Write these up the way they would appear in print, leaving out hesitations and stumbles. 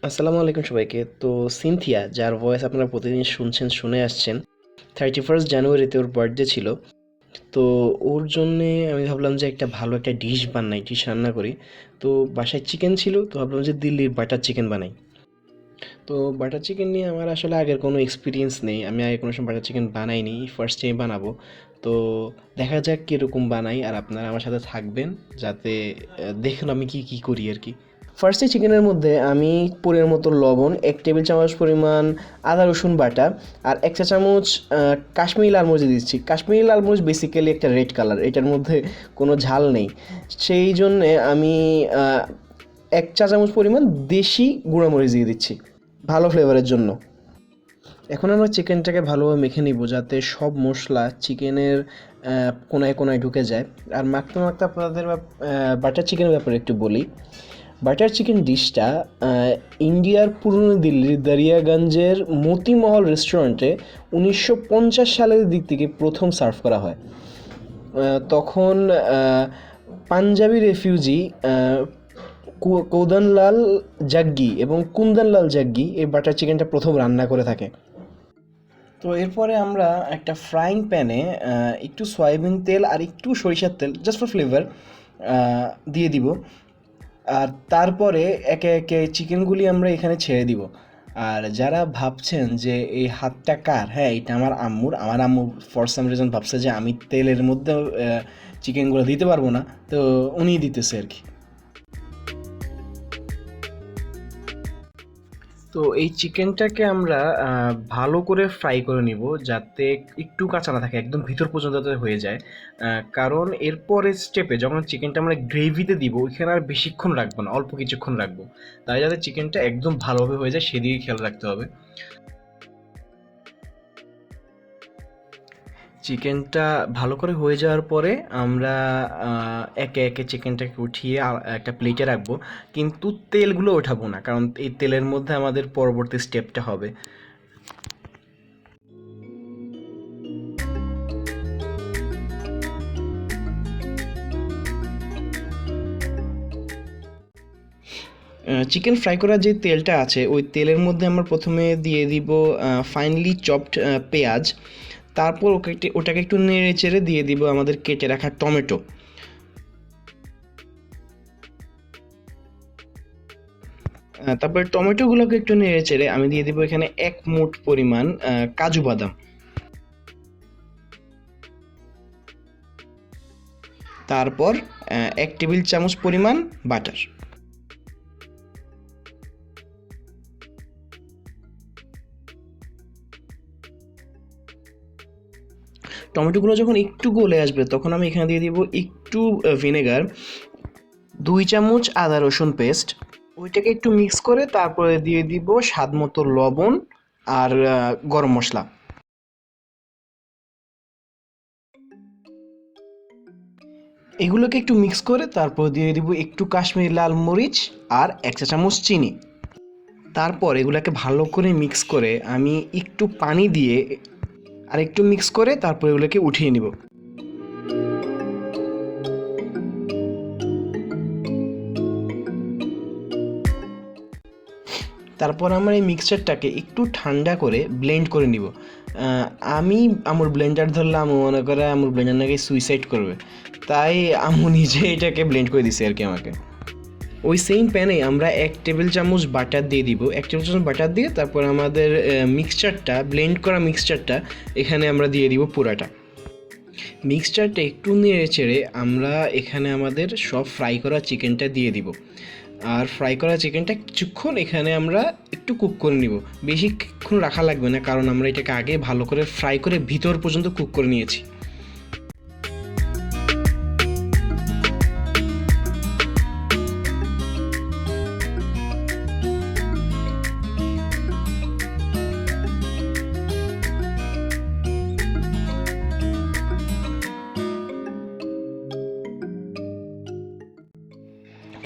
আসসালামু আলাইকুম সবাইকে। তো সিনথিয়া, যার ভয়েস আপনারা প্রতিদিন শুনে আসছেন, 31 জানুয়ারিতে ওর বার্থডে ছিল। তো ওর জন্যে আমি ভাবলাম যে একটা ভালো একটা ডিশ রান্না করি। তো বাসায় চিকেন ছিল, তো ভাবলাম যে দিল্লির বাটার চিকেন বানাই। তো বাটার চিকেন নিয়ে আমার আসলে আগের কোনো এক্সপিরিয়েন্স নেই, আমি আগে কোনো সময় বাটার চিকেন বানাইনি, ফার্স্ট টাইম বানাবো। তো দেখা যাক কীরকম বানাই, আর আপনারা আমার সাথে থাকবেন যাতে দেখুন আমি কি কি করি আর কি। ফার্স্টে চিকেনের মধ্যে আমি পরিমাণ মতো লবণ, 1 টেবিল চামচ পরিমাণ আদা রসুন বাটা, আর 1 চা চামচ কাশ্মীরি লাল মরিচ দিচ্ছি। কাশ্মীরি লাল মরিচ বেসিক্যালি একটা রেড কালার, এটার মধ্যে কোনো ঝাল নেই, সেই জন্যে আমি 1 চা চামচ পরিমাণ দেশি গুঁড়ামরিচ দিয়ে দিচ্ছি ভালো ফ্লেভারের জন্য। এখন আমরা চিকেনটাকে ভালোভাবে মেখে নিব যাতে সব মশলা চিকেনের কোনায় কোনায় ঢুকে যায়। আর মাখতে মাখতে আপনাদের বাটার চিকেনের ব্যাপারে একটু বলি। বাটার চিকেন ডিশটা ইন্ডিয়ার পুরনো দিল্লির দারিয়াগঞ্জের মতিমহল রেস্টুরেন্টে 1950 সালের দিক থেকে প্রথম সার্ভ করা হয়। তখন পাঞ্জাবি রেফিউজি কৌদানলাল জাগ্গি এবং কুন্দনলাল জাগ্গি এই বাটার চিকেনটা প্রথম রান্না করে থাকে। তো এরপরে আমরা একটা ফ্রাইং প্যানে একটু সয়াবিন তেল আর একটু সরিষার তেল জাস্ট ফর ফ্লেভার দিয়ে দিব। আর তারপরে একে একে চিকেনগুলি আমরা এখানে ছেড়ে দিব। আর যারা ভাবছেন যে এই হাতটা কার, হ্যাঁ, এটা আমার আম্মু ফর সাম রিজন ভাবছে যে আমি তেলের মধ্যে চিকেনগুলো দিতে পারবো না, তো উনিই দিতেছে আর কি। তো এই চিকেনটাকে আমরা ভালো করে ফ্রাই করে নিব যাতে একটু কাঁচা না থাকে, একদম ভিতর পর্যন্ত যাতে হয়ে যায়। কারণ এরপরের স্টেপে যখন চিকেনটা আমরা গ্রেভিতে দিব ওইখানে আর বেশিক্ষণ রাখবো না, অল্প কিছুক্ষণ রাখবো, তাই যাতে চিকেনটা একদম ভালোভাবে হয়ে যায় সেদিকে খেয়াল রাখতে হবে। চিকেনটা ভালো করে হয়ে যাওয়ার পরে আমরা একে একে চিকেনটাকে উঠিয়ে একটা প্লেটে রাখবো, কিন্তু তেলগুলো ওঠাবো না কারণ এই তেলের মধ্যে আমাদের পরবর্তী স্টেপটা হবে। চিকেন ফ্রাই করার যে তেলটা আছে ওই তেলের মধ্যে আমরা প্রথমে দিয়ে দিব ফাইনলি চপড পেঁয়াজ। তারপর ওটাকে একটু নেড়ে চেড়ে দিয়ে দিব আমাদের কেটে রাখা টমেটো। তারপরে টমেটোগুলোকে একটু নেড়ে চেড়ে আমি দিয়ে দিব এখানে 1 মুঠ পরিমাণ কাজু বাদাম। তারপর 1 টেবিল চামচ পরিমাণ বাটার। টমেটোগুলো যখন একটু গলে আসবে তখন আমি এখানে দিয়ে দিব একটু ভিনেগার, 2 চামচ আদা রসুন পেস্ট, ওইটাকে একটু মিক্স করে তারপরে দিয়ে দিব স্বাদ মতো লবণ আর গরম মশলা। এগুলোকে একটু মিক্স করে তারপর দিয়ে দিব একটু কাশ্মীরি লাল মরিচ আর 1 চা চামচ চিনি। তারপর এগুলোকে ভালো করে মিক্স করে আমি একটু পানি দিয়ে আর একটু মিক্স করে তারপর এগুলোকে উঠিয়ে নিব। তারপর আমরা এই মিক্সচারটাকে একটু ঠান্ডা করে ব্লেন্ড করে নিব। আমি আমার ব্লেন্ডার ধরলে আমু মনে করে আমার ব্লেন্ডার নাকি সুইসাইড করবে, তাই আমু নিজে এটাকে ব্লেন্ড করে দিছে আর কি আমাকে। ওই সেম প্যানে আমরা 1 টেবিল চামচ বাটার দিয়ে দিব, 1 টেবিল চামচ বাটার দিয়ে তারপর আমাদের মিক্সচারটা, ব্লেন্ড করা মিক্সচারটা এখানে আমরা দিয়ে দিব পুরাটা। মিক্সচারটা একটু নেড়ে চেড়ে আমরা এখানে আমাদের সব ফ্রাই করা চিকেনটা দিয়ে দিব। আর ফ্রাই করা চিকেনটা কিছুক্ষণ এখানে আমরা একটু কুক করে নিব, বেশিক্ষণ রাখা লাগবে না কারণ আমরা এটাকে আগে ভালো করে ফ্রাই করে ভিতর পর্যন্ত কুক করে নিয়েছি।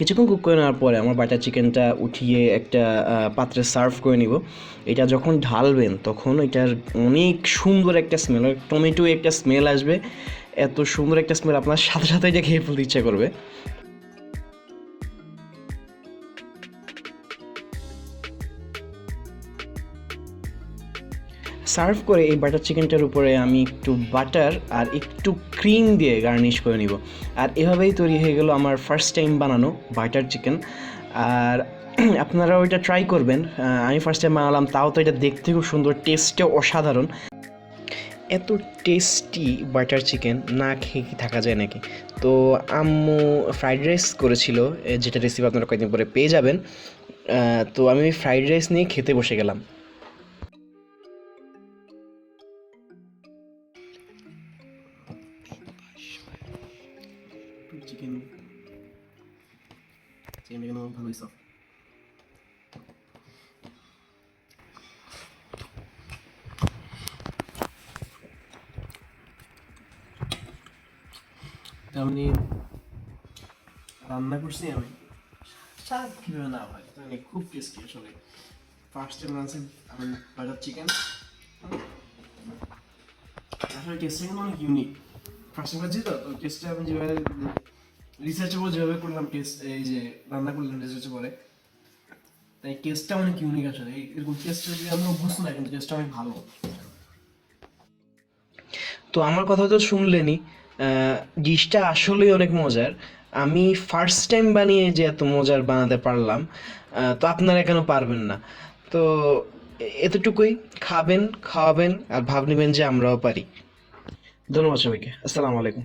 কিছুক্ষণ কুক করে নেওয়ার পরে আমার বাটার চিকেনটা উঠিয়ে একটা পাত্রে সার্ভ করে নিব। এটা যখন ঢালবেন তখন এটার অনেক সুন্দর একটা স্মেল, টমেটো একটা স্মেল আসবে, এত সুন্দর একটা স্মেল আপনার সাথে সাথে এটা খেয়ে ফেলতে ইচ্ছা করবে। সার্ভ করে এই বাটার চিকেনটার উপরে আমি একটু বাটার আর একটু ক্রিম দিয়ে গার্নিশ করে নিব। আর এভাবেই তৈরি হয়ে গেল আমার ফার্স্ট টাইম বানানো বাটার চিকেন। আর আপনারাও এটা ট্রাই করবেন। আমি ফার্স্ট টাইম বানালাম, তাও তো এটা দেখতে খুব সুন্দর, টেস্টেও অসাধারণ। এত টেস্টি বাটার চিকেন না খেয়ে কি থাকা যায় নাকি? তো আম্মু ফ্রাইড রাইস করেছিল, যেটা রেসিপি আপনারা কয়েকদিন পরে পেয়ে যাবেন। তো আমি ফ্রাইড রাইস নিয়ে খেতে বসে গেলাম। চিকেন চিকেনটা কিন্তু ভালোই সফট। আমি রান্না করছি, আমি স্বাদ কীভাবে না হয়, মানে খুব টেস্টি আসলে। ফার্স্ট টাইম রাঁধছি আমি বাটার চিকেন, আসলে টেস্টটা কিন্তু অনেক ইউনিক। ফার্স্ট টাইম খাচ্ছি তো, তো টেস্টটা আমি যেভাবে রিসার্চে করে যেভাবে করলাম, টেস্ট এই যে রান্না করলাম রিসার্চে করে, তাই টেস্টটা অনেক ইউনিক আসলে। এরকম টেস্টটা যদি আমরা অভ্যস্ত না, কিন্তু টেস্টটা অনেক ভালো। তো আমার কথা তো শুনলেনই, ডিশটা আসলেই অনেক মজার। আমি ফার্স্ট টাইম বানিয়ে যে এত মজার বানাতে পারলাম, তো আপনারা কেন পারবেন না? তো এতটুকুই, খাবেন, খাওয়াবেন আর ভাব নেবেন যে আমরাও পারি। ধন্যবাদ সবাইকে, আসসালামু আলাইকুম।